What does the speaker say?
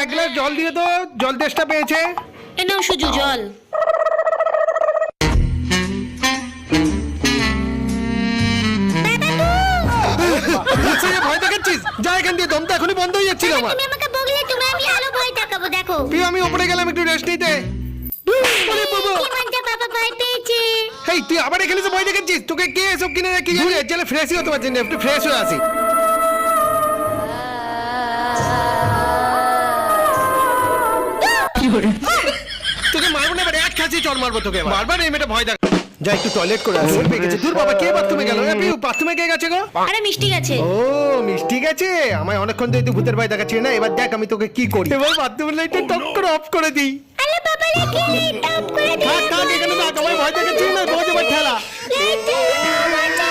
এক গ্লাস জল দিয়ে তো, জল তেষ্টা পেয়েছে। এনেও সুজু জল। ভয় দেখাচ্ছিস? যা এখান দিয়ে, দমটা এখনই বন্ধ হয়ে যাচ্ছিল আমার। তুমি আমাকে বগলে, তুমি আমি আরো ভয় দেখাবো, দেখো। তুই আমি উপরে গেলাম একটু রেস্ট নিতে। ওরে বাবা, কি মজা, বাবা ভয় পেয়েছে। হেই তুই আবার এখানে এসে ভয় দেখাচ্ছিস? তোকে কে এসব কিনে রেখে গেছে? চলে ফ্রেশই হতে পারছি না, একটু ফ্রেশ হয়ে আসি। তোকে মারবো না, এবার এক খাচ্ছি চল মারবো তোকে। বারবার এই মেয়েটা ভয় দেখ। যা একটু টয়লেট করে আসি। পেয়ে গেছে। দূর বাবা, কে বাথরুমে গেল? বাথরুমে কে গেছে গো? আরে মিষ্টি গেছে। ও মিষ্টি গেছে। আমায় অনেকক্ষণ ধরে তুই ভূতের ভয় দেখাচ্ছিস না, এবার দেখ আমি তোকে কি করি। এবার বাথরুমের লাইটটা টপ করে অফ করে দিই। আরে বাবা রে, কি টপ করে দে। থাক থাক, এখানে থাক, আমায় ভয় দেখাচ্ছিস না, রোজ এবার ঠেলা। লাইট জ্বালা,